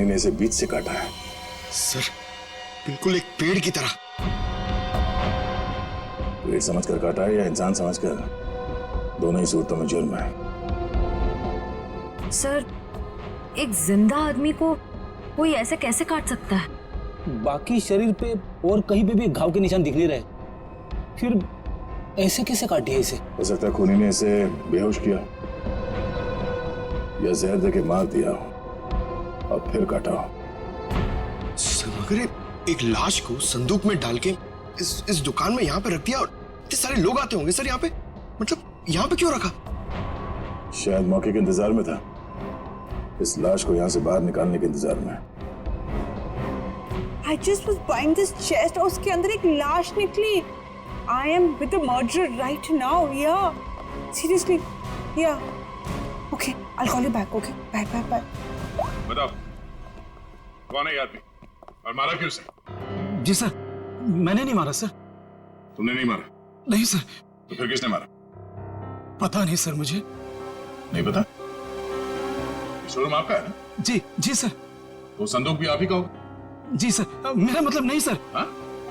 खूनी ने इसे बीच से काटा है। सर, बिल्कुल एक पेड़ की तरह। पेड़ समझकर काटा है या इंसान समझकर, दोनों ही सूरतों में जुर्म है। सर, एक जिंदा आदमी को कोई ऐसे कैसे काट सकता है? बाकी शरीर पे और कहीं पे भी घाव के निशान दिख नहीं रहे, फिर ऐसे कैसे काट दिया इसे? हो सकता है खूनी ने इसे बेहोश किया या जहर देके मार दिया और फिर काटा हो। सर, मगर एक लाश को संदूक में डाल के इस दुकान में यहाँ पे रख दिया और इतने सारे लोग आते होंगे सर यहाँ पे, मतलब यहाँ पे क्यों रखा? शायद मौके के इंतजार में था, इस लाश को यहाँ से बाहर निकालने के इंतजार में। I just was buying this chest और उसके अंदर एक लाश निकली। I am with the murderer right now. Yeah, seriously. Yeah. Okay, I'll call you back. Okay, bye, bye, bye. बताओ, कौन है ये आदमी और मारा क्यों उसे? जी सर, मैंने नहीं मारा सर। तुमने नहीं मारा? नहीं सर। तो फिर किसने मारा? पता नहीं सर, मुझे नहीं पता? शोरूम आपका है ना? जी जी सर। वो संदूक भी आप ही का होगा? जी सर, मेरा मतलब नहीं सर।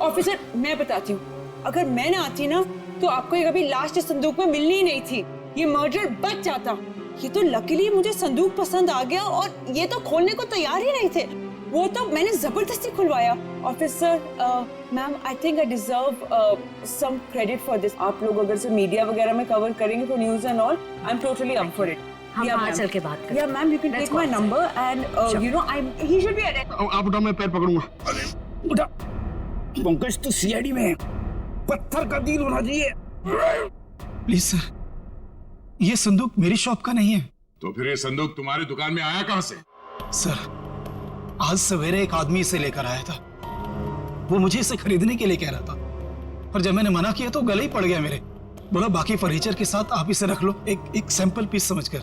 ऑफिसर, मैं बताती हूँ, अगर मैं ना आती ना तो आपको ये कभी लाश इस संदूक में मिलनी ही नहीं थी। ये मर्डर बच जाता। ये तो लकीली मुझे संदूक पसंद आ गया और ये तो खोलने को तैयार ही नहीं थे। वो तो मैंने जबरदस्ती खुलवाया। Officer, ma'am, I think I deserve some credit for this. आप लोग अगर से मीडिया वगैरह में कवर करेंगे तो news and all, I am totally up for it. हम बाहर चल के बात करें। Yeah, ma'am, you can take my number and you know, he should be arrested. आप उठा, मैं पैर पकड़ूंगा। उठा। पंकज तो सीआईडी में है, पत्थर का दिल होना चाहिए। प्लीज सर, ये संदूक मेरी शॉप का नहीं है। तो फिर ये संदूक तुम्हारी दुकान में आया कहां से? सर, आज सवेरे एक आदमी इसे लेकर आया था। वो मुझे इसे खरीदने के लिए कह रहा था, पर जब मैंने मना किया तो गले ही पड़ गया मेरे। बोला बाकी फर्नीचर के साथ आप इसे रख लो, एक सैंपल पीस समझकर।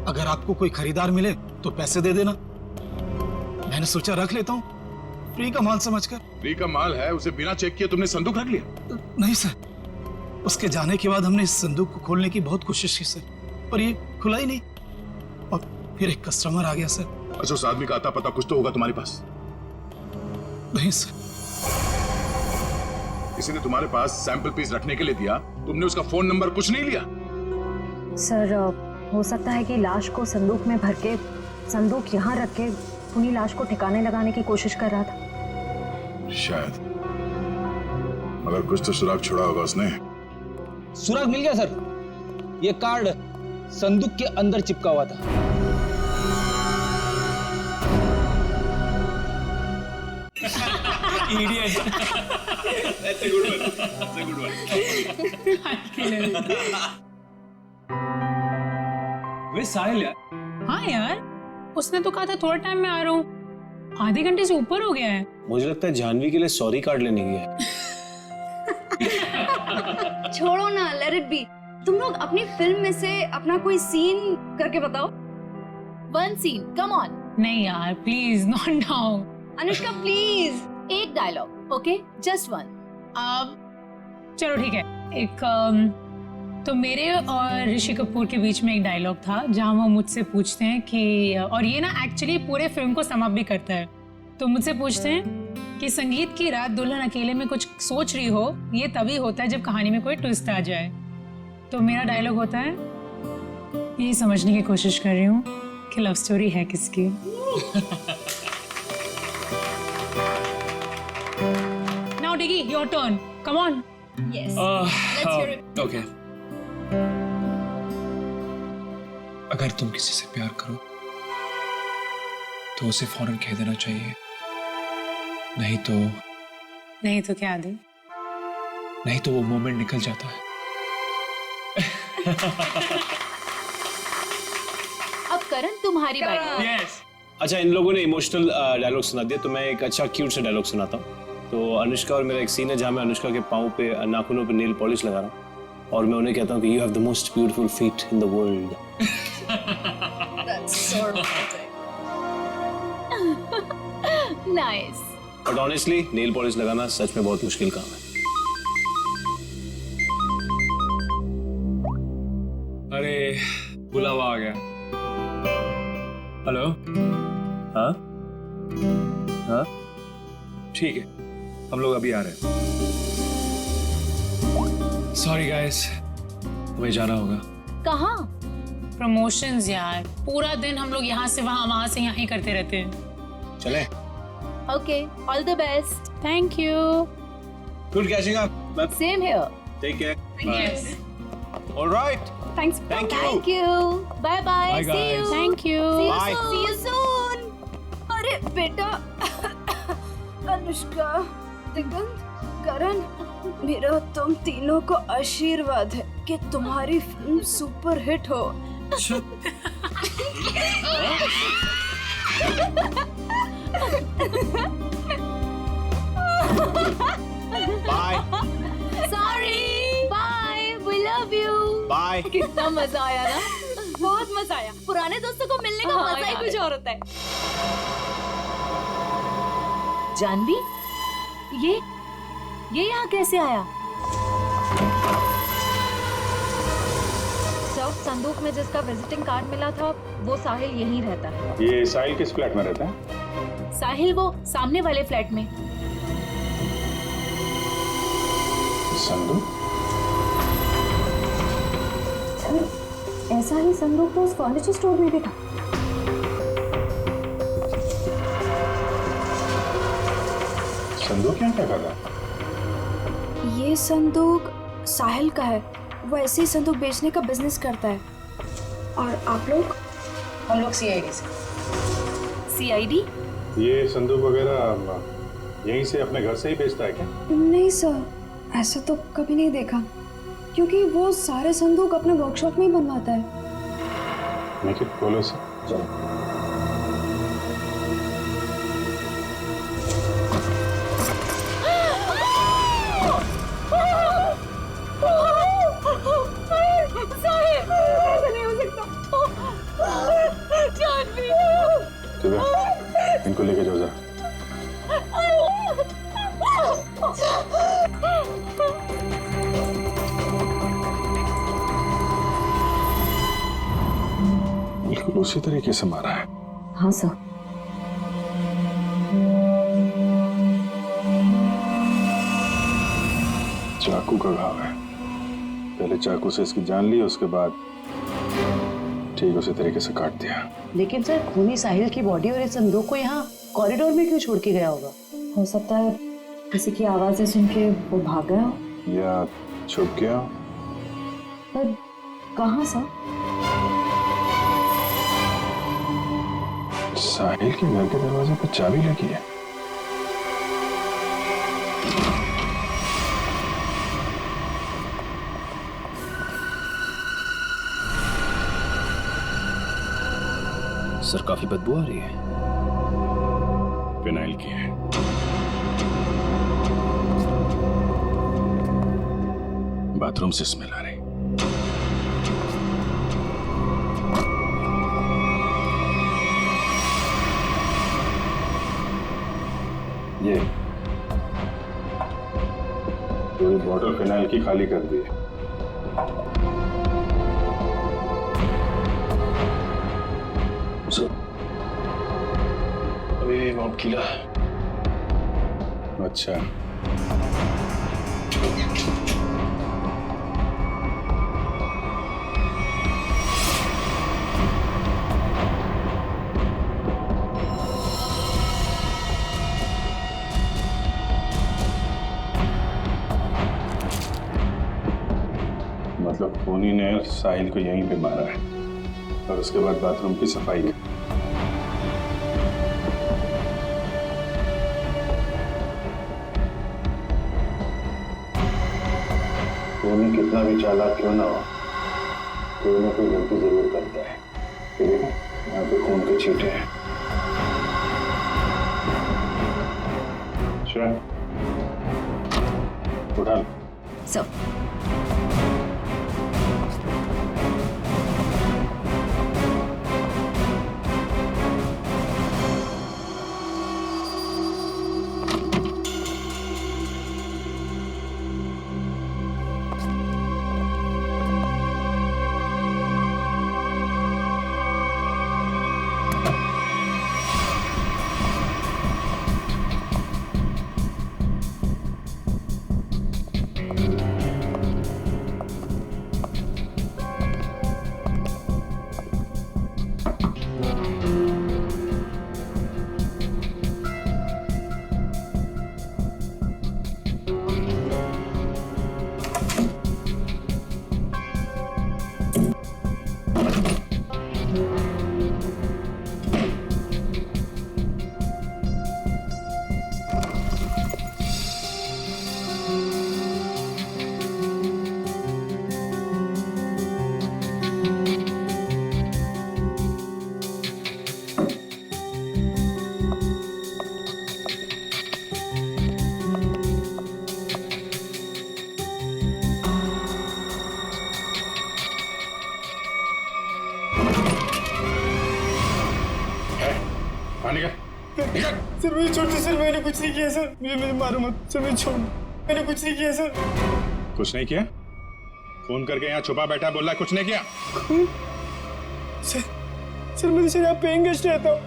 अगर आपको कोई खरीदार मिले तो पैसे दे देना। मैंने सोचा रख लेता हूँ, फ्री का माल समझकर। फ्री का माल है, उसे बिना चेक किए तुमने संदूक रख लिया? नहीं सर, उसके जाने के बाद हमने इस संदूक को खोलने की बहुत कोशिश की सर, पर ये खुला ही नहीं। और फिर एक कस्टमर आ गया सर। अच्छा, उस आदमी का आता पता कुछ तो होगा तुम्हारे पास? नहीं सर। किसी ने तुम्हारे पास सैंपल पीस रखने के लिए दिया, तुमने उसका फोन नंबर कुछ नहीं लिया? सर, हो सकता है कि लाश को संदूक में भर के संदूक यहाँ रख के उन्हीं लाश को ठिकाने लगाने की कोशिश कर रहा था। शायद, मगर कुछ तो सुराग छोड़ा होगा उसने। सुराग मिल गया सर। ये कार्ड संदूक के अंदर चिपका हुआ था। Idiot. That's a good one. That's a good one. वे साहिल यार। हाँ यार, उसने तो कहा था थोड़ा टाइम में आ रहा हूँ, आधे घंटे से ऊपर हो गया है। मुझे लगता है जानवी के लिए सॉरी कार्ड लेने गया है। छोड़ो ना, लेट इट बी। तुम लोग अपनी फिल्म में से अपना कोई सीन करके बताओ। One scene, come on. नहीं यार, please not now. Anushka please, एक डायलॉग, ओके, जस्ट वन। चलो ठीक है, तो मेरे और ऋषि कपूर के बीच में एक डायलॉग था जहां वो मुझसे पूछते हैं कि, और ये ना एक्चुअली पूरे फिल्म को सम अप भी करता है। तो मुझसे पूछते हैं कि संगीत की रात दुल्हन अकेले में कुछ सोच रही हो, ये तभी होता है जब कहानी में कोई ट्विस्ट आ जाए। तो मेरा डायलॉग होता है, यही समझने की कोशिश कर रही हूँ कि लव स्टोरी है किसकी। Now Diggy, your turn. Come on. Yes. Let's hear it. Okay. अगर तुम किसी से प्यार करो तो उसे फौरन कह देना चाहिए, नहीं तो क्या दे? नहीं तो वो मोमेंट निकल जाता है। अब करण, तुम्हारी बारी। Yes. अच्छा, इन लोगों ने इमोशनल डायलॉग सुना दिया, तो मैं एक अच्छा क्यूट सा डायलॉग सुनाता हूँ। तो अनुष्का और मेरा एक सीन है जहाँ मैं अनुष्का के पाँव पे, नाखूनों पे नेल पॉलिश लगा रहा हूँ और मैं उन्हें कहता हूँ कि you have the most beautiful feet in the world. That's so romantic. Nice. But honestly nail polish लगाना सच में बहुत मुश्किल काम है। अरे बुलावा आ गया। हेलो, हाँ हाँ ठीक है, हम लोग अभी आ रहे हैं। सॉरी गाइस, हमें जाना होगा। कहाँ? प्रमोशंस यार, पूरा दिन हम लोग यहाँ से वहाँ से यहाँ ही करते रहते हैं। चले। Okay, all the best. Thank you. Good catching up. Same here. Take care. Yes. Alright. Thanks. Thank you. Thank you. Bye bye. Bye, see guys. You. Thank you. Bye. See you soon. अरे बेटा, अनुष्का, दिगंत, करण, मेरा तुम तीनों को आशीर्वाद है कि तुम्हारी फिल्म सुपर हिट हो। Bye Sorry. Bye. We love you. Bye. कितना मजा आया ना? बहुत मजा आया। पुराने दोस्तों को मिलने का मजा ही कुछ और होता है। जानवी, ये यहाँ कैसे आया? सर, संदूक में जिसका विजिटिंग कार्ड मिला था वो साहिल यहीं रहता है। ये साहिल किस फ्लैट में रहता है? साहिल वो सामने वाले फ्लैट में। संदूक? सर, ऐसा ही संदूक तो उस फर्नीचर स्टोर में भी था। संदूक यहाँ क्या कर रहा है? ये संदूक साहिल का है। वो ऐसे ही संदूक बेचने का बिजनेस करता है। और आप लोग? हम लोग सीआईडी से। सीआईडी? ये संदूक वगैरह यहीं से अपने घर से ही बेचता है क्या? नहीं सर, ऐसा तो कभी नहीं देखा, क्योंकि वो सारे संदूक अपने वर्कशॉप में ही बनवाता है। मेक इट बोलो सर। चलो। इनको लेके जाओ जरा। बिल्कुल उसी तरीके से मारा है। हाँ सर। चाकू का घाव है। पहले चाकू से इसकी जान ली, उसके बाद ठीक उसी तरीके से काट दिया। लेकिन सर, खूनी साहिल की बॉडी और इस संदूक को यहाँ कॉरिडोर में क्यों छोड़ के गया होगा? हो सकता है किसी की आवाजें सुन के वो भाग गया हो। या छुप गया। पर कहाँ सर? साहिल के घर के दरवाजे पर चाबी लगी है। सर, काफी बदबू आ रही है। फिनाइल की है। बाथरूम से स्मेल आ रही। ये पूरी बॉटल फिनाइल की खाली कर दी है। अभी माउंट किला। अच्छा, मतलब खूनी ने साहिल को यहीं पे मारा है और उसके बाद बाथरूम की सफाई की। खूनी कितना भी चालाक क्यों ना हो, कोई ना कोई गलती जरूर करता है। ये देखो, यहाँ पे खून के छींटे हैं। श्रेया, उठा लो। सब मुझे छोड़ दो सर, मैंने कुछ नहीं किया सर, मुझे मारो मत सर, मुझे छोड़, मैंने कुछ नहीं किया सर। कुछ नहीं किया? फोन करके यहाँ छुपा बैठा बोल रहा कुछ नहीं किया? सर मैं तो सर यहाँ पेइंग गेस्ट रहता हूँ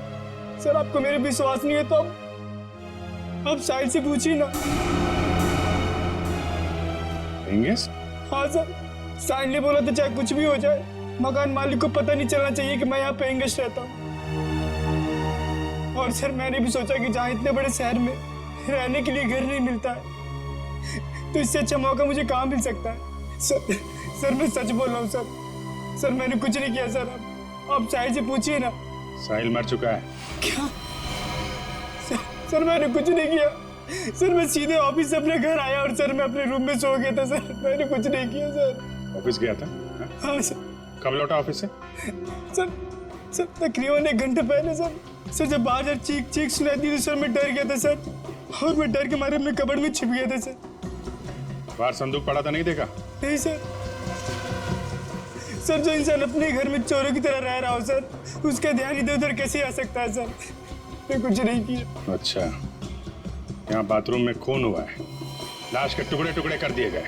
सर, आपको मेरे विश्वास नहीं है तो आप साहिल से पूछिए ना। हाँ सर, साहिल ने बोला था चाहे कुछ भी हो जाए मकान मालिक को पता नहीं चलना चाहिए कि मैं यहाँ पेइंग गेस्ट रहता हूँ। और सर मैंने भी सोचा कि जहाँ इतने बड़े शहर में रहने के लिए घर नहीं मिलता है तो इससे अच्छा मौका मुझे कहाँ मिल सकता है। सर मैं सच बोल रहा हूँ सर मैंने कुछ नहीं किया सर, आप साहिल से पूछिए ना। साहिल मर चुका है। क्या? सर मैंने कुछ नहीं किया सर, मैं सीधे ऑफिस से अपने घर आया और सर मैं अपने रूम में सो गया था सर, मैंने कुछ नहीं किया सर। ऑफिस गया था? हाँ सर। कब लौटा ऑफिस से? सर तकरीबन 1 घंटे पहले सर जब बाहर चीख सुनाई दी तो सर मैं डर गया था सर, और मैं डर के मारे अपने कबर्ड में छिप गया था सर। बाहर संदूक पड़ा था, नहीं देखा? नहीं सर जो इंसान अपने घर में चोरों की तरह रह रहा हो सर, उसका ध्यान इधर उधर कैसे आ सकता है सर, मैं कुछ नहीं किया। अच्छा, यहाँ बाथरूम में खून हुआ है, लाश के टुकड़े टुकड़े कर दिए गए,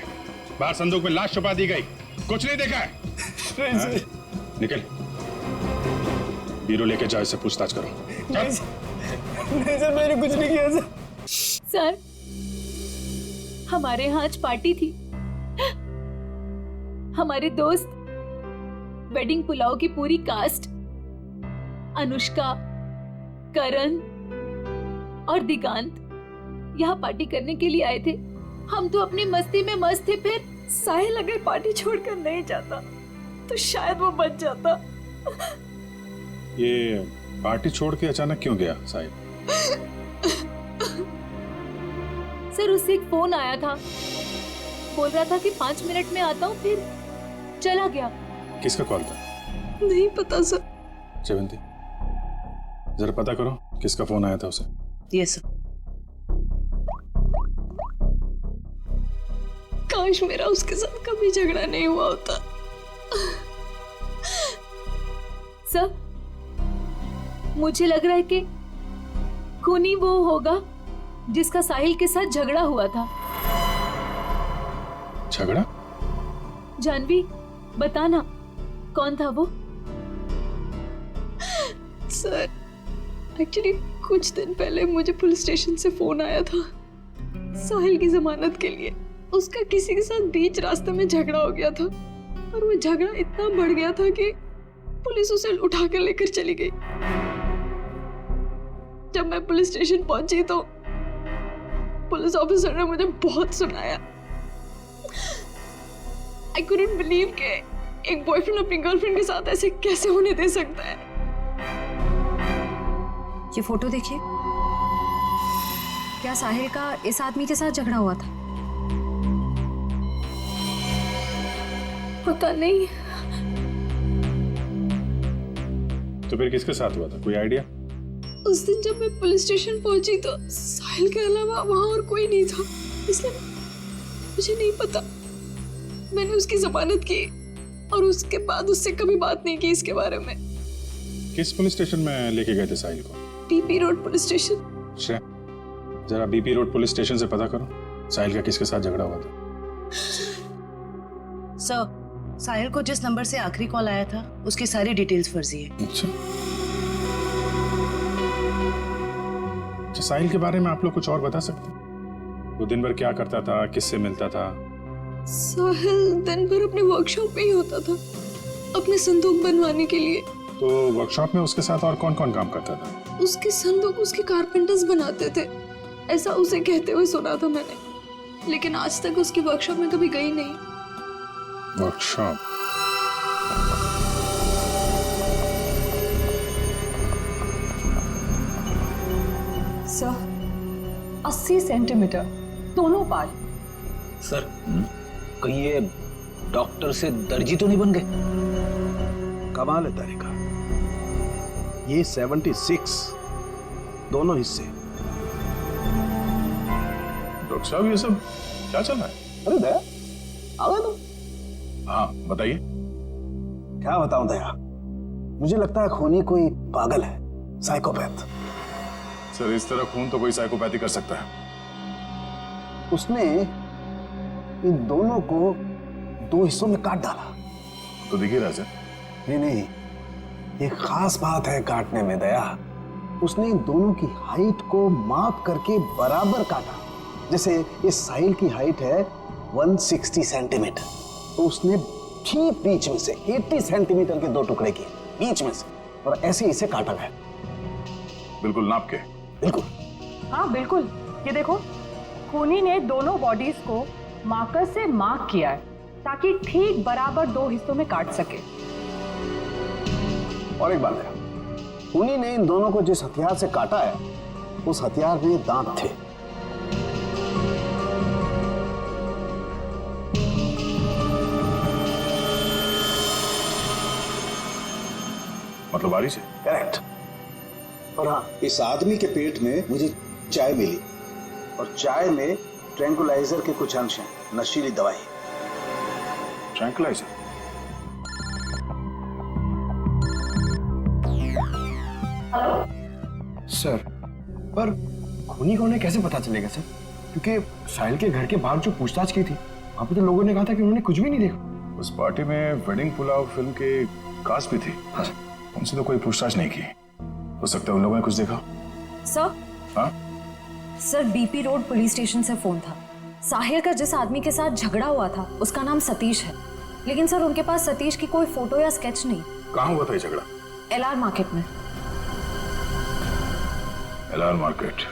बाहर संदूक में लाश छुपा दी गई, कुछ नहीं देखा है? नहीं सर। निकल, बीरो लेके जाओ, इससे पूछताछ करो। नहीं सर मैंने कुछ नहीं किया सर। सर हमारे यहाँ आज पार्टी थी, हमारे दोस्त वेडिंग पुलाव की पूरी कास्ट, अनुष्का, करण और दिगांत यहाँ पार्टी करने के लिए आए थे। हम तो अपनी मस्ती में मस्त थे, फिर साहिल अगर पार्टी छोड़कर नहीं जाता तो शायद वो बच जाता। ये पार्टी छोड़ के अचानक क्यों गया साहिल? सर उससे एक फोन आया था, बोल रहा था कि 5 मिनट में आता हूँ, फिर चला गया। किसका कॉल था? नहीं पता सर। जयवंती जरा पता करो किसका फोन आया था उसे। Yes sir. काश मेरा उसके साथ कभी झगड़ा नहीं हुआ होता। सर मुझे लग रहा है कि खूनी वो होगा जिसका साहिल के साथ झगड़ा हुआ था। झगड़ा? जानवी बताना कौन था वो? सर एक्चुअली कुछ दिन पहले मुझे पुलिस स्टेशन से फोन आया था साहिल की जमानत के लिए। उसका किसी के साथ बीच रास्ते में झगड़ा हो गया था और वो झगड़ा इतना बढ़ गया था कि पुलिस उसे उठा कर लेकर चली गई। जब मैं पुलिस स्टेशन पहुंची तो पुलिस ऑफिसर ने मुझे बहुत सुनाया। I couldn't believe कि एक बॉयफ्रेंड अपनी गर्लफ्रेंड के साथ ऐसे कैसे होने दे सकता है। ये फोटो देखिए, क्या साहिल का इस आदमी के साथ झगड़ा हुआ था? पता नहीं। तो फिर किसके साथ हुआ था, कोई आइडिया? उस दिन जब मैं पुलिस स्टेशन पहुंची तो साहिल के अलावा वहां और कोई नहीं था, इसलिए मुझे नहीं पता। मैंने उसकी जमानत की और उसके बाद उससे कभी बात नहीं की इसके बारे में। किस पुलिस स्टेशन में लेके गए थे साहिल को? BP road police station. जरा बीपी रोड पुलिस स्टेशन से पता करो साहिल का किसके साथ झगड़ा हुआ था। सर साहिल को जिस नंबर से आखिरी कॉल आया था उसकी सारी डिटेल्स फर्जी है। अच्छा, साहिल के बारे में आप लोग कुछ और बता सकते हैं? वो दिन भर क्या करता था, किससे मिलता था? साहिल दिन भर अपने वर्कशॉप में ही होता था अपने संदूक बनवाने के लिए। तो वर्कशॉप में उसके साथ और कौन कौन काम करता था? उसके संदूक उसके कारपेंटर्स बनाते थे, ऐसा उसे कहते हुए सुना था मैंने, लेकिन आज तक उसकी वर्कशॉप में कभी गई नहीं। वर्कशॉप? सर 80 सेंटीमीटर दोनों पार्ट। सर कहीं ये डॉक्टर से दर्जी तो नहीं बन गए? कमाल है तारिका, ये 76 दोनों हिस्से। डॉक्टर साहब ये सब क्या चल रहा है? अरे दया आ गए तुम? हाँ बताइए। क्या बताऊं दया, मुझे लगता है खूनी कोई पागल है, साइकोपैथ। सर इस तरह खून तो कोई साइकोपैथी कर सकता है। उसने इन दोनों को 2 हिस्सों में काट डाला। तो दिख ही रहा सर। नहीं, एक खास बात है काटने में दया। उसने इन दोनों की हाइट को माप करके बराबर काटा। जैसे इस साहिल की हाइट है 160 सेंटीमीटर, तो उसने ठीक बीच में से 80 सेंटीमीटर के 2 टुकड़े किए बीच में से, और ऐसे इसे काटा गया। बिल्कुल नाप के। बिल्कुल। हाँ बिल्कुल, ये देखो खूनी ने दोनों बॉडीज को मार्कर से मार्क किया है ताकि ठीक बराबर 2 हिस्सों में काट सके। और एक बात है, खूनी ने इन दोनों को जिस हथियार से काटा है उस हथियार में दांत थे। मतलब बारिश है। करेक्ट। और हाँ, इस आदमी के पेट में मुझे चाय मिली, और चाय में ट्रैंकुलाइजर के कुछ अंश हैं, नशीली दवाई। ट्रैंकुलाइजर? सर, पर खूनी कौन है कैसे पता चलेगा सर? क्योंकि साहिल के घर के बाहर जो पूछताछ की थी, वहां पे तो लोगों ने कहा था कि उन्होंने कुछ भी नहीं देखा। उस पार्टी में वेडिंग पुलाव फिल्म के कास्ट भी थी। हाँ। उनसे तो कोई पूछताछ नहीं की। हो सकता है उन लोगों ने कुछ देखा। सर? हाँ? Sir, BP road police station से फोन था। साहिल का जिस आदमी के साथ झगड़ा हुआ था उसका नाम सतीश है, लेकिन सर उनके पास सतीश की कोई फोटो या स्केच नहीं। कहाँ हुआ था ये झगड़ा? LR मार्केट में। LR market.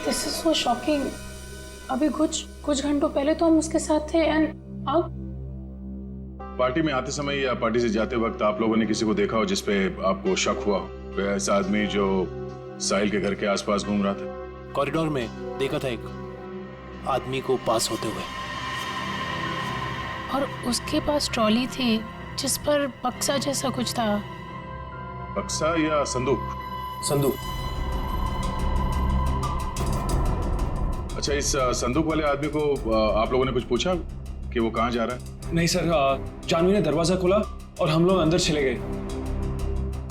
This is so shocking. अभी कुछ घंटों पहले तो हम उसके साथ थे, एंड अब पार्टी में आते समय या पार्टी से जाते वक्त आप लोगों ने किसी को देखा हो जिसपे आपको शक हुआ हो? ऐसा आदमी जो साहिल के घर के आसपास घूम रहा था। कॉरिडोर में देखा था एक आदमी को पास होते हुए, और उसके पास ट्रॉली थी जिस पर बक्सा जैसा कुछ था। बक्सा या संदूक? संदूक। अच्छा, इस संदूक वाले आदमी को आप लोगों ने कुछ पूछा कि वो कहाँ जा रहा है? नहीं सर, जानवी ने दरवाजा खोला और हम लोग अंदर चले गए।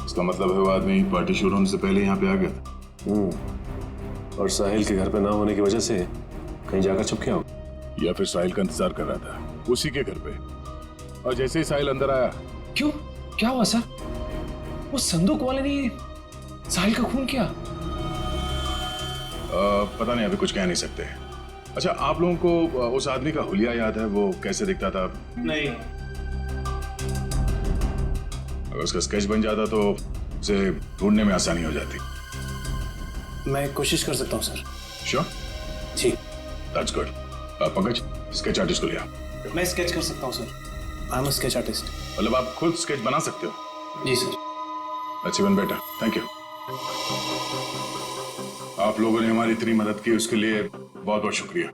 इसका मतलब है वो आदमी पार्टी शुरू होने से पहले यहाँ पे आ गया था। और साहिल के घर पे ना होने की वजह से कहीं जाकर छुप गया होगा, या फिर साहिल का इंतजार कर रहा था उसी के घर पे। और जैसे ही साहिल अंदर आया। क्यों, क्या हुआ सर? वो संदूक वाले ने साहिल का खून किया? पता नहीं, अभी कुछ कह नहीं सकते। अच्छा, आप लोगों को उस आदमी का हुलिया याद है? वो कैसे दिखता था? नहीं। अगर उसका स्केच बन जाता तो उसे ढूंढने में आसानी हो जाती। मैं कोशिश कर सकता हूँ सर। श्योर? जी। That's good. Pankaj, sketch artist को लिया। मैं स्केच कर सकता हूँ sir. I am a sketch artist. मतलब आप खुद स्केच बना सकते हो? जी sir. That's even better, thank you. आप लोगों ने हमारी इतनी मदद की, उसके लिए बहुत बहुत शुक्रिया।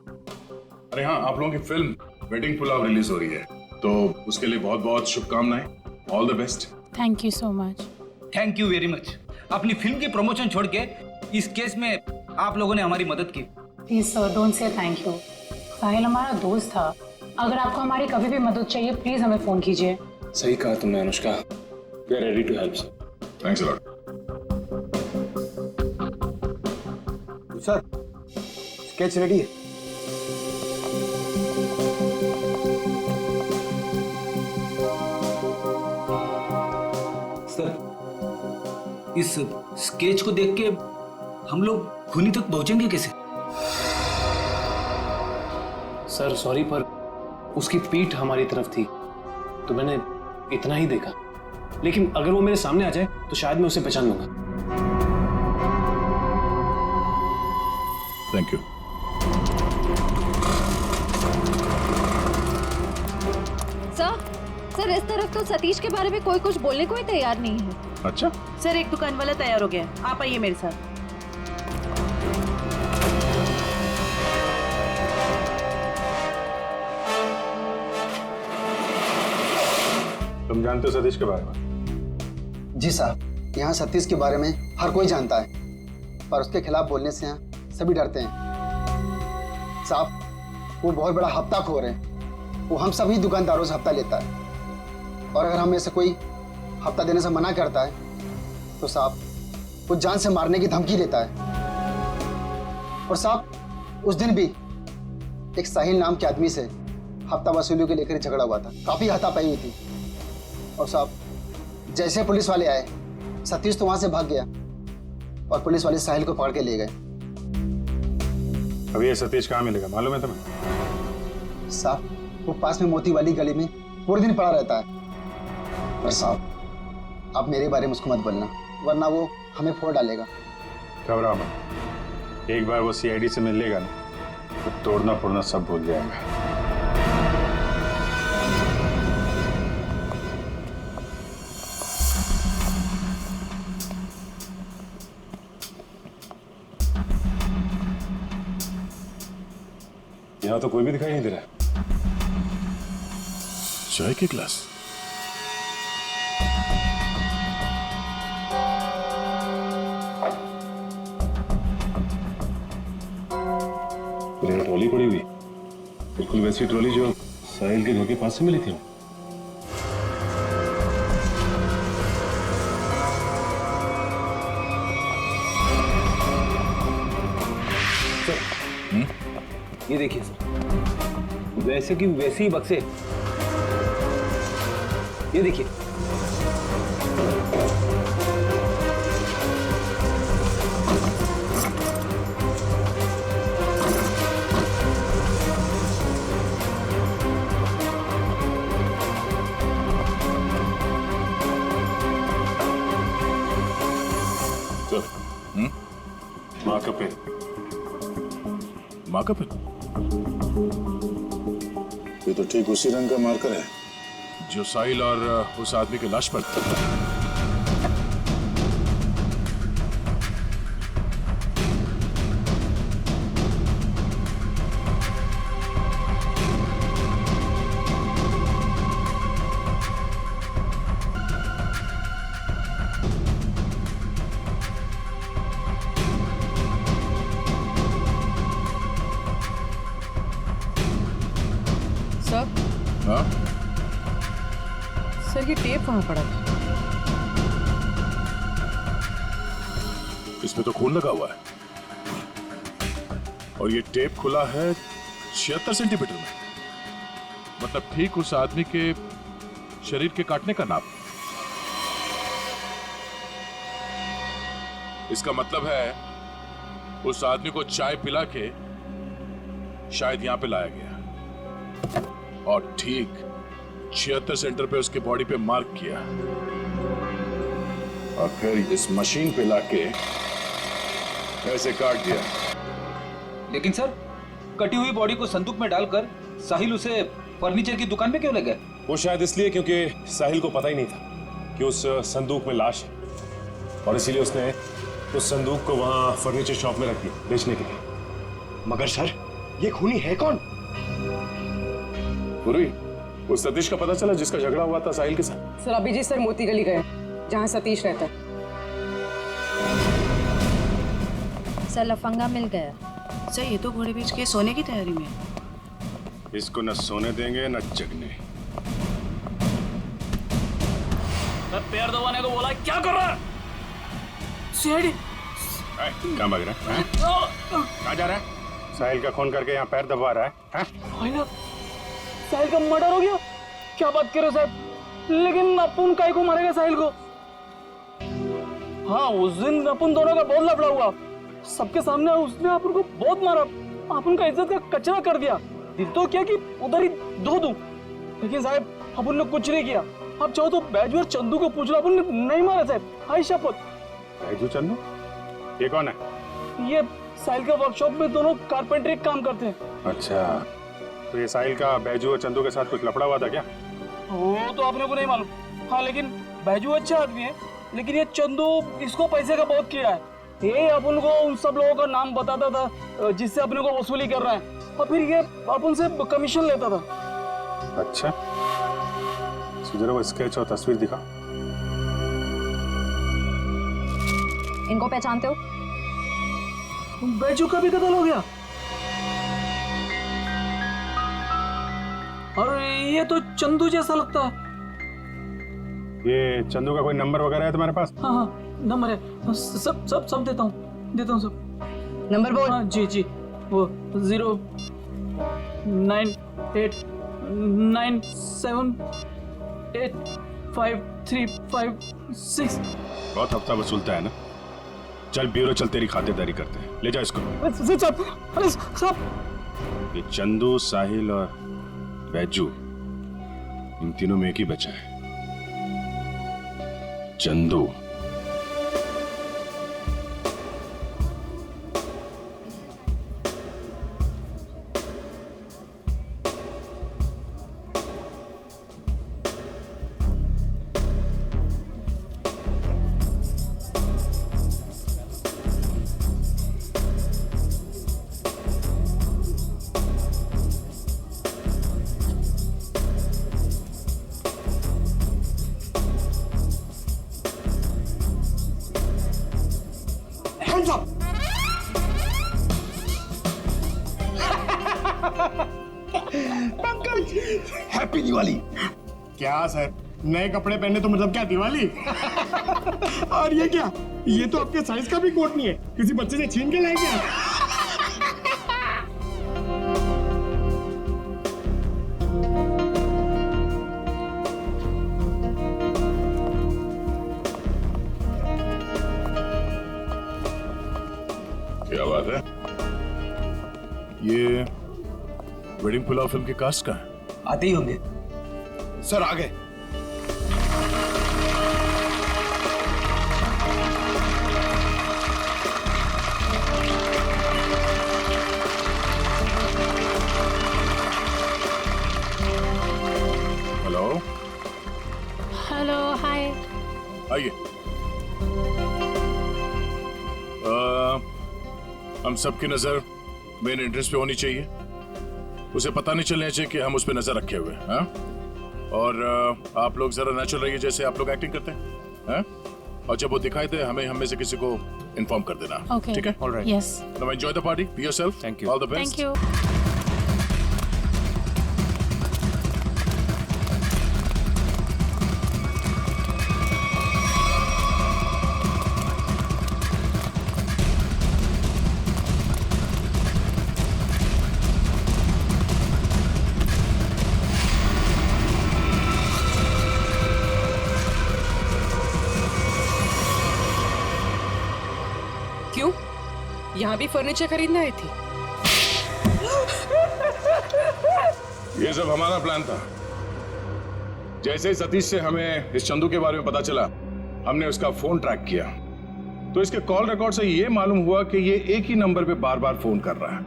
अरे हाँ, आप लोगों की फिल्म वेडिंग पुलाव रिलीज हो रही है, तो उसके लिए बहुत बहुत शुभकामनाएं। All the best. Thank you so much. Thank you very much. अपनी फिल्म की प्रमोशन छोड़ के इस केस में आप लोगों ने हमारी मदद की। Please sir, don't say thank you. Sahil हमारा दोस्त था। अगर आपको हमारी कभी भी मदद चाहिए प्लीज हमें फोन कीजिए। सही कहा तुमने Anushka. We are ready to help sir. Thanks a lot. Sir, sketch ready है। सर, इस स्केच को देख के हम लोग खूनी तक पहुंचेंगे कैसे? सर सॉरी, पर उसकी पीठ हमारी तरफ थी तो मैंने इतना ही देखा, लेकिन अगर वो मेरे सामने आ जाए तो शायद मैं उसे पहचान लूंगा। Thank you. सर, इस तरफ तो सतीश के बारे में कोई कुछ बोलने को ही तैयार नहीं है। अच्छा सर, एक दुकान वाला तैयार हो गया, आप आइए मेरे साथ। तुम जानते हो सतीश के बारे में? जी साहब, यहाँ सतीश के बारे में हर कोई जानता है, पर उसके खिलाफ बोलने से यहाँ सभी डरते हैं। साहब, वो बहुत बड़ा हफ्ताखोर है। वो हम सभी दुकानदारों से हफ्ता लेता है, और अगर हमें से कोई हफ्ता देने से मना करता है तो साहब वो जान से मारने की धमकी देता है। और साहब उस दिन भी एक साहिल नाम के आदमी से हफ्ता वसूली को लेकर झगड़ा हुआ था, काफी हाथापाई हुई थी। और साहब जैसे पुलिस वाले आए, सतीश तो वहां से भाग गया और पुलिस वाले साहिल को पकड़ के ले गए। अभी ये सतीश कहाँ मिलेगा मालूम है तुम्हें? साहब वो पास में मोती वाली गली में पूरे दिन पड़ा रहता है। पर साहब आप मेरे बारे में उसको मत बोलना, वरना वो हमें फोड़ डालेगा। घबराओ मत, एक बार वो सीआईडी से मिल लेगा ना तो तोड़ना फोड़ना सब भूल जाएगा। यहाँ तो कोई भी दिखाई नहीं दे रहा। चाय के ग्लास, ट्रॉली पड़ी हुई, बिल्कुल वैसी ट्रॉली जो साहिल के घर के पास से मिली थी। ये देखिए सर, वैसे की वैसे ही बक्से, ये देखिए। माँ का पेन, माँ का पेन, ये तो ठीक उसी रंग का मार्कर है जो साहिल और उस आदमी की लाश पर था। सर, हाँ? सर ये टेप कहाँ पड़ा था? इसमें तो खून लगा हुआ है और ये टेप खुला है 76 सेंटीमीटर में, मतलब ठीक उस आदमी के शरीर के काटने का नाप। इसका मतलब है उस आदमी को चाय पिला के शायद यहां पे लाया गया और ठीक 76 सेंटर पे उसके बॉडी पे मार्क किया और फिर इस मशीन पे लाके ऐसे काट दिया। लेकिन सर, कटी हुई बॉडी को संदूक में डालकर साहिल उसे फर्नीचर की दुकान पे क्यों ले गए? वो शायद इसलिए क्योंकि साहिल को पता ही नहीं था कि उस संदूक में लाश है और इसीलिए उसने उस संदूक को वहां फर्नीचर शॉप में रख दिया बेचने के लिए। मगर सर, ये खूनी है कौन? पूरी उस सतीश का पता चला जिसका झगड़ा हुआ था साहिल के साथ? सर अभिजीत सर मोती गली गए जहाँ सतीश रहता है। सर लफंगा मिल गया। सर ये तो घोड़े बेच के सोने की तैयारी में है। इसको न सोने देंगे न जगने। पैर दबाने को बोला, क्या कर रहा है? सीआईडी। कहाँ भाग रहा है? कहाँ जा रहा है? साहिल का खून करके यहाँ पैर दबा रहा है? साहिल का मर्डर हो गया? क्या बात कर रहे हो साहब? लेकिन अपन काहे को मारेगा साहिल को? हाँ, उस दिन अपन दोनों का बहुत लफड़ा हुआ, सबके सामने उसने अपन को बहुत मारा, अपन का इज्जत का कचरा कर दिया। दिल तो क्या कि उधर ही धो दूं, लेकिन साहब अपन ने कुछ नहीं किया। आप चाहो तो बैजू और चंदू को पूछ लो, अपन ने नहीं मारा साहब, हाय शपथ। बैजू चंदू? ये कौन है? ये साहिल के वर्कशॉप में दोनों कारपेंटरी काम करते हैं। अच्छा, तो ये साहिल का बैजू और चंदू के साथ कुछ लफड़ा हुआ था क्या? वो तो आपने को नहीं मालूम। हाँ, लेकिन बैजू अच्छा आदमी है, लेकिन ये चंदू इसको पैसे का बहुत कीड़ा है। ये अपन को उन सब लोगों का नाम बताता था जिससे अपने को वसूली कर रहा है, और फिर ये अपन से कमीशन लेता था। अच्छा, जरा वो स्केच और तस्वीर दिखा। इनको पहचानते हो? बैजू का भी कत्ल हो गया। और ये तो चंदू जैसा लगता है। ये चंदू का कोई नंबर वगैरह है तुम्हारे पास? हाँ हाँ, नंबर है, सब सब सब देता हूँ सब। नंबर बोल। हाँ जी जी, वो 09897853556। बहुत हफ्ता वसूलता है ना। चल ब्यूरो चल, तेरी खातिरदारी करते हैं। ले जा इसको। अरे साहब, ये चंदू, साहिल और बैजू, इन तीनों में एक ही बचा है, चंदू। हैप्पी दिवाली। क्या सर, नए कपड़े पहने तो मतलब क्या दिवाली? और ये क्या, ये तो आपके साइज का भी कोट नहीं है, किसी बच्चे से छीन के लाए क्या? क्या बात है? ये वेडिंग पुलाव फिल्म के कास्ट का है? आते ही होंगे सर। आ गए। हेलो हेलो, हाय। आइए। हम सबकी नजर मेन एंट्रेंस पे होनी चाहिए। उसे पता नहीं चलना चाहिए कि हम उस पर नजर रखे हुए हैं। और आप लोग जरा नेचुरल रहिए, जैसे आप लोग एक्टिंग करते हैं। और जब वो दिखाई दे हमें हम में से किसी को इन्फॉर्म कर देना। Okay. ठीक है? Alright. Yes. Now enjoy the party. Be yourself. Thank you. All the best. Thank you. क्यों? यहाँ भी फर्नीचर खरीदना आई थी? ये सब हमारा प्लान था। जैसे ही सतीश से हमें इस चंदू के बारे में पता चला, हमने उसका फोन ट्रैक किया, तो इसके कॉल रिकॉर्ड से ये मालूम हुआ कि ये एक ही नंबर पे बार बार फोन कर रहा है।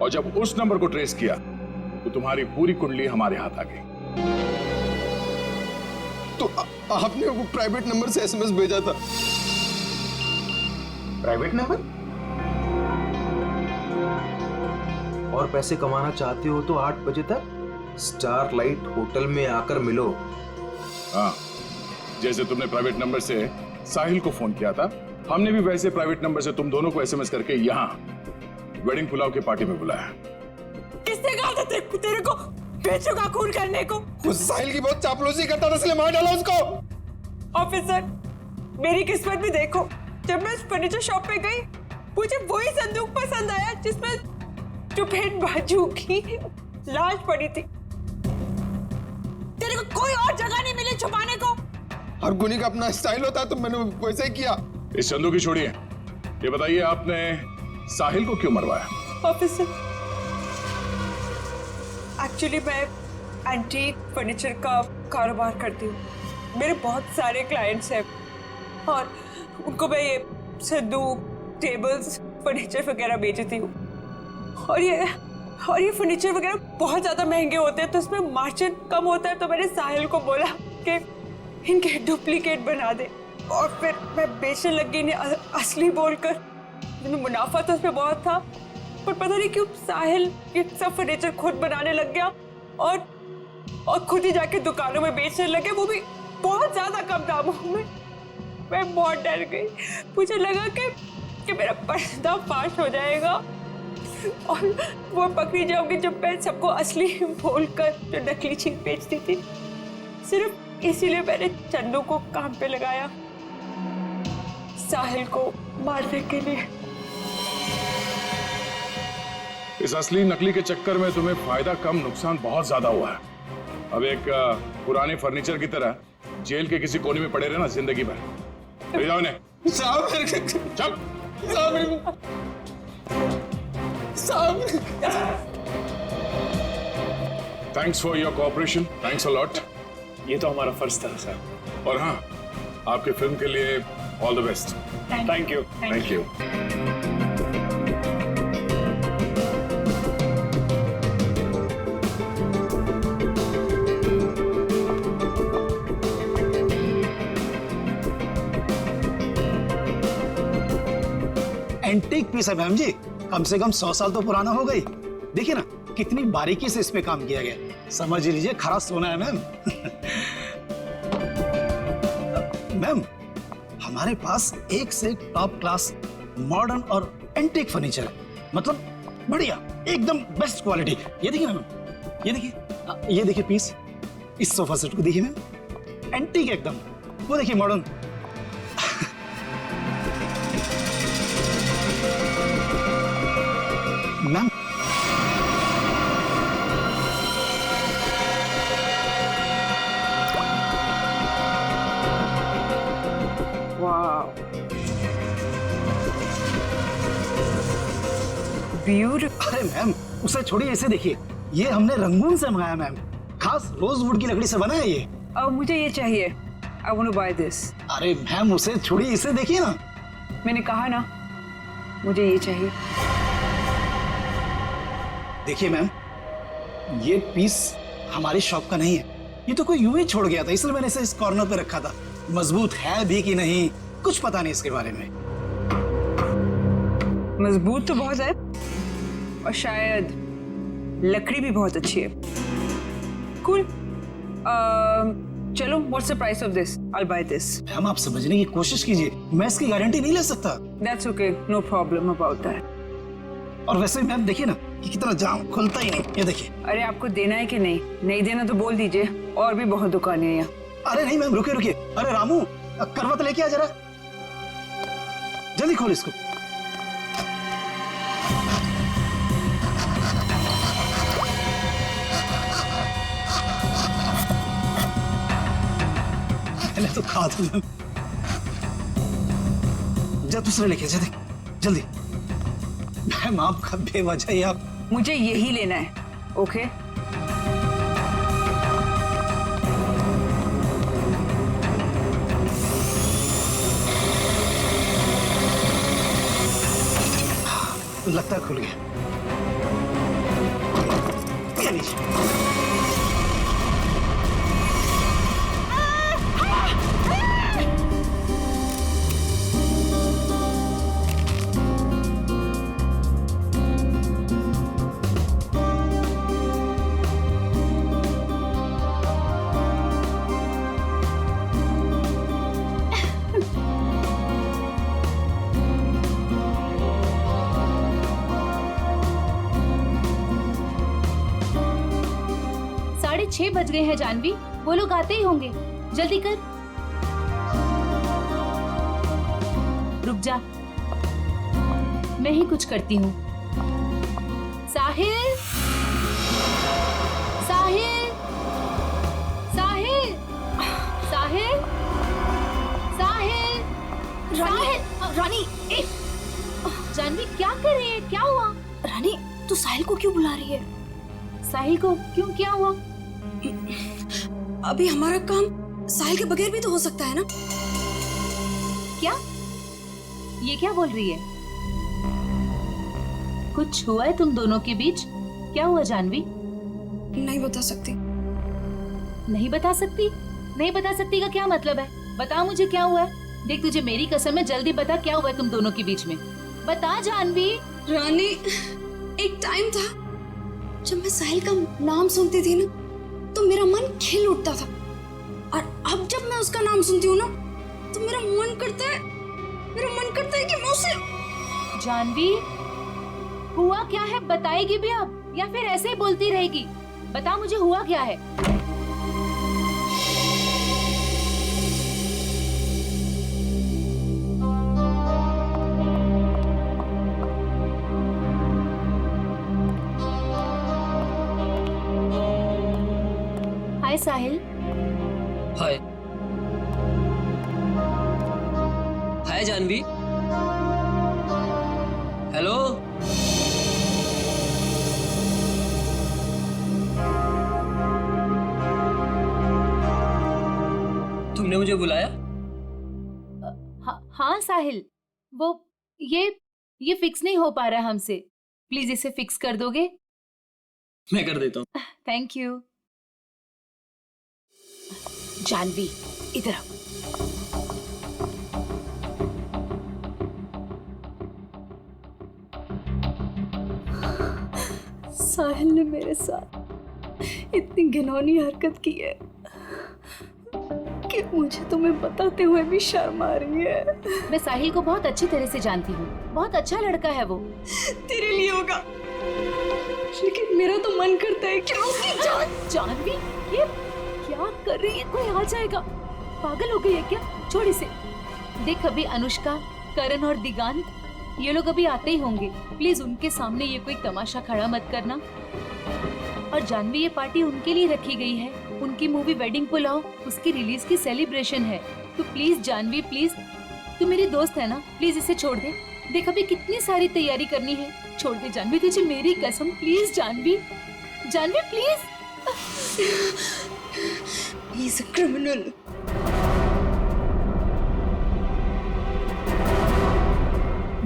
और जब उस नंबर को ट्रेस किया तो तुम्हारी पूरी कुंडली हमारे हाथ आ गई। तो आपने वो प्राइवेट नंबर से एसएमएस भेजा था? Private number? और पैसे कमाना चाहते हो तो 8 बजे तक स्टारलाइट होटल में आकर मिलो। हाँ, जैसे तुमने प्राइवेट नंबर से साहिल को फोन किया था, हमने भी वैसे प्राइवेट नंबर से तुम दोनों को एसएमएस करके यहाँ वेडिंग पुलाव की पार्टी में बुलाया। किसने कहा था तेरे को बेचों का खून करने को? उस साहिल की बहुत चापलूसी करता था, इसलिए मार डाला उसको। ऑफिसर, मेरी किस्मत भी देखो, जब मैं उस फर्नीचर शॉप पे गई, मुझे वही संदूक पसंद आया जिसमें चुपेट बाजू की लाश पड़ी थी। तेरे को कोई और जगह नहीं मिली छुपाने को? हर गुनी का अपना स्टाइल होता है, तो मैंने वैसे ही किया। इस संदूक की छोड़िए, ये बताइए आपने साहिल को क्यों मरवाया? ऑफिसर, एक्चुअली मैं एंटीक फर्नीचर का कारोबार करती हूँ। मेरे बहुत सारे क्लाइंट्स हैं और उनको मैं ये संदूक, टेबल्स, फर्नीचर वगैरह बेचती हूँ। और ये फर्नीचर वगैरह बहुत ज़्यादा महंगे होते हैं, तो इसमें मार्जिन कम होता है। तो मैंने साहिल को बोला कि इनके डुप्लीकेट बना दे, और फिर मैं बेचने लगी इन्हें असली बोलकर। मुनाफा तो उसमें बहुत था, पर पता नहीं क्यों साहिल ये सब फर्नीचर खुद बनाने लग गया और खुद ही जाके दुकानों में बेचने लगे, वो भी बहुत ज़्यादा कम दामों में। मैं बहुत डर गई, मुझे लगा कि मेरा पर्दाफाश हो जाएगा और वो पकड़ी जाऊंगी जब मैं सबको असली बोलकर जो नकली चीज बेचती थी। सिर्फ इसीलिए मैंने चंदू को काम पे लगाया, साहिल को मारने के लिए। इस असली नकली के चक्कर में तुम्हें फायदा कम नुकसान बहुत ज्यादा हुआ है। अब एक पुराने फर्नीचर की तरह जेल के किसी कोने में पड़े रहना जिंदगी भर। ले जाओ इन्हें। चुप। Thanks for your cooperation, thanks a lot. ये तो हमारा फर्ज था सर। और हाँ, आपके फिल्म के लिए all the best. Thank you. Thank you. Antique piece है मैम जी, कम से कम 100 साल तो पुराना हो गई। देखिए ना कितनी बारीकी से इस पे काम किया गया, समझ लीजिए खरा सोना है मैम। मैम हमारे पास एक से एक टॉप क्लास मॉडर्न और एंटीक फर्नीचर है, मतलब बढ़िया एकदम बेस्ट क्वालिटी। ये देखिए मैम, ये देखिए पीस, इस सोफा सेट को देखिए मैम, एंटीक एकदम। वो देखिए मॉडर्न। Ma'am beautiful. अरे मैम उसे छोड़िए, इसे देखिए, ये हमने रंगून से मंगाया मैम, खास रोजवुड की लकड़ी से बना है ये। अब मुझे ये चाहिए, I want to buy this. अरे मैम उसे छोड़िए, इसे देखिए ना। मैंने कहा ना मुझे ये चाहिए। देखिए मैम, ये पीस हमारी शॉप का नहीं है, ये तो कोई यूं ही छोड़ गया था, इसलिए मैंने इसे इस कॉर्नर पे रखा था। मजबूत है भी कि नहीं कुछ पता नहीं इसके बारे में। मजबूत तो बहुत है और शायद लकड़ी भी बहुत अच्छी है। कूल। चलो, what's the price of this? I will by this. Ma'am आप समझने की कोशिश कीजिए, मैं इसकी गारंटी नहीं ले सकता। That's okay, no problem about that. और वैसे मैम देखिए ना कि कितना जाम खुलता ही नहीं, ये देखिए। अरे आपको देना है कि नहीं? नहीं देना तो बोल दीजिए, और भी बहुत दुकानें हैं यहाँ। अरे नहीं मैम, रुकिए रुकिए। अरे रामू करवत लेके आ जरा, जल्दी खोल इसको। मैंने तो कहा था मैम। जा दूसरे लेके जा, जल्दी। मैम आपका बेवजह ही आप। मुझे यही लेना है, ओके? लगता है खुल गया। ये लीजिए। साढ़े 6 बज गए हैं जानवी, वो लोग आते ही होंगे, जल्दी कर। रुक जा, मैं ही कुछ करती हूँ। साहिल, साहिल, साहिल, साहिल, साहिल, साहिल। रानी, जानवी क्या कर रही है? क्या हुआ? रानी तू साहिल को क्यों बुला रही है? साहिल को क्यों? क्या हुआ? अभी हमारा काम साहिल के बगैर भी तो हो सकता है ना? क्या? ये क्या बोल रही है? कुछ हुआ है तुम दोनों के बीच? क्या हुआ जानवी? नहीं बता सकती। नहीं बता सकती? नहीं बता सकती का क्या मतलब है? बता मुझे क्या हुआ है। देख तुझे मेरी कसम है, जल्दी बता क्या हुआ है तुम दोनों के बीच में। बता जानवी। रानी, एक टाइम था जब मैं साहिल का नाम सुनती थी ना तो मेरा मन खिल उठता था, और अब जब मैं उसका नाम सुनती हूँ ना तो मेरा मन करता है कि मैं उसे। जानवी हुआ क्या है? बताएगी भी अब या फिर ऐसे ही बोलती रहेगी? बता मुझे हुआ क्या है। साहिल। हाय। हाय जानवी। हेलो। तुमने मुझे बुलाया? हाँ साहिल, वो ये फिक्स नहीं हो पा रहा हमसे, प्लीज इसे फिक्स कर दोगे? मैं कर देता हूँ। Thank you. जानवी इधर आओ। साहिल ने मेरे साथ इतनी घिनौनी हरकत की है कि मुझे तुम्हें बताते हुए भी शर्म आ रही है। मैं साहिल को बहुत अच्छी तरह से जानती हूँ, बहुत अच्छा लड़का है वो। तेरे लिए होगा, लेकिन मेरा तो मन करता है कि उसकी जान। जानवी ये क्या कर रही है? कोई आ जाएगा, पागल हो गई है क्या? छोड़ इसे। देख अभी अनुष्का, करण और दिगांत ये लोग अभी आते ही होंगे, प्लीज उनके सामने ये कोई तमाशा खड़ा मत करना। और जानवी ये पार्टी उनके लिए रखी गई है, उनकी मूवी वेडिंग पुलाव उसकी रिलीज की सेलिब्रेशन है, तो प्लीज जानवी प्लीज, तू मेरी दोस्त है ना, प्लीज इसे छोड़ दे। देख अभी कितनी सारी तैयारी करनी है, छोड़ दे जानवी, तुझे मेरी कसम, please Janhvi, Janhvi please. He is a criminal.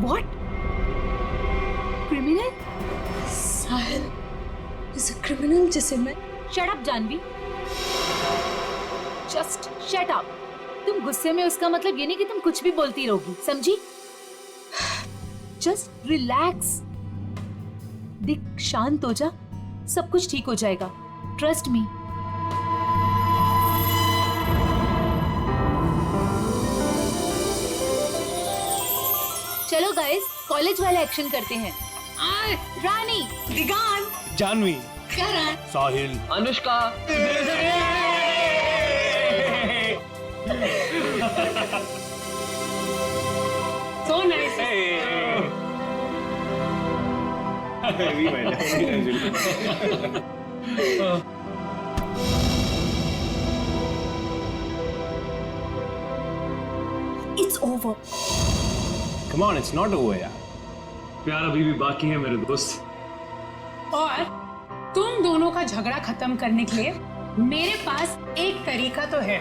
What? Criminal? Sahil is a criminal जिसे मैं। Shut up Janvi. Just shut up। तुम गुस्से में उसका मतलब ये नहीं कि तुम कुछ भी बोलती रहोगी, समझी? Just relax। दिख शांत हो जा, सब कुछ ठीक हो जाएगा, ट्रस्ट मी। चलो गाइस, कॉलेज वाला एक्शन करते हैं। रानी, दिगांत, जानवी, करण, साहिल, Anushka. So nice. It's over. Come on, it's not over यार। प्यार अभी भी बाकी है मेरे दोस्त। और तुम दोनों का झगड़ा खत्म करने के लिए मेरे पास एक तरीका तो है,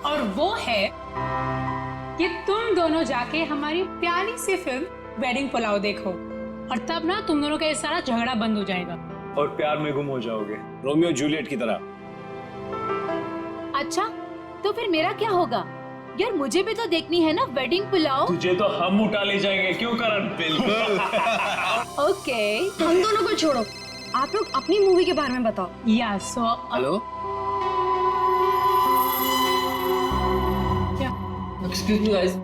और वो है कि तुम दोनों जाके हमारी प्यारी सी फिल्म वेडिंग पुलाव देखो, और तब ना तुम दोनों का ये सारा झगड़ा बंद हो जाएगा और प्यार में गुम हो जाओगे, रोमियो जूलियट की तरह। अच्छा तो फिर मेरा क्या होगा? यार मुझे भी तो देखनी है ना वेडिंग पुलाव। तुझे तो हम उठा ले जाएंगे, क्यों करण? बिल्कुल। ओके, हम दोनों को छोड़ो, आप लोग अपनी मूवी के बारे में बताओ। या so hello, excuse me guys,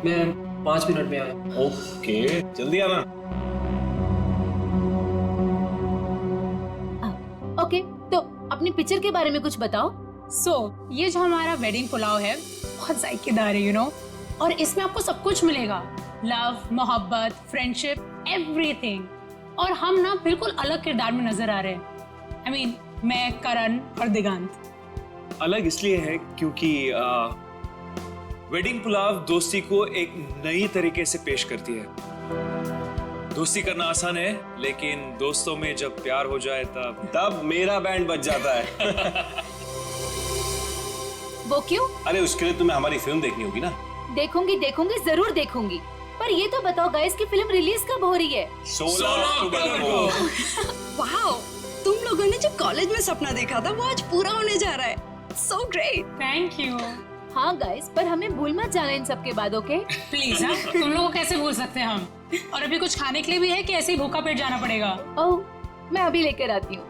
मैं 5 मिनट में आया। ओके, जल्दी आना। ओके, तो अपनी पिक्चर के बारे में कुछ बताओ। ये जो हमारा वेडिंग पुलाव है बहुत जायकेदार है, यू नो, और इसमें आपको सब कुछ मिलेगा, लव, मोहब्बत, फ्रेंडशिप, एवरीथिंग। और हम ना बिल्कुल अलग किरदार में नजर आ रहे हैं। I mean, मैं, करण और दिगांत। अलग इसलिए है क्योंकि वेडिंग पुलाव दोस्ती को एक नई तरीके से पेश करती है। दोस्ती करना आसान है, लेकिन दोस्तों में जब प्यार हो जाए तब मेरा बैंड बज जाता है। वो क्यों? अरे उसके लिए तुम्हें हमारी फिल्म देखनी होगी ना। देखूंगी, जरूर देखूंगी, पर ये तो बताओ गाइस कि फिल्म रिलीज कब हो रही है? 16 अक्टूबर को। वाओ, तुम लोगों ने जो कॉलेज में सपना देखा था वो आज पूरा होने जा रहा है। So great, thank you. हाँ गाइस, पर हमें भूल मत जाना इन सब के बाद, ओके? प्लीज। हाँ, तुम लोगों को कैसे भूल सकते हैं हम? और अभी कुछ खाने के लिए भी है कि ऐसे ही भूखा पेट जाना पड़ेगा? ओह, मैं अभी लेकर आती हूँ।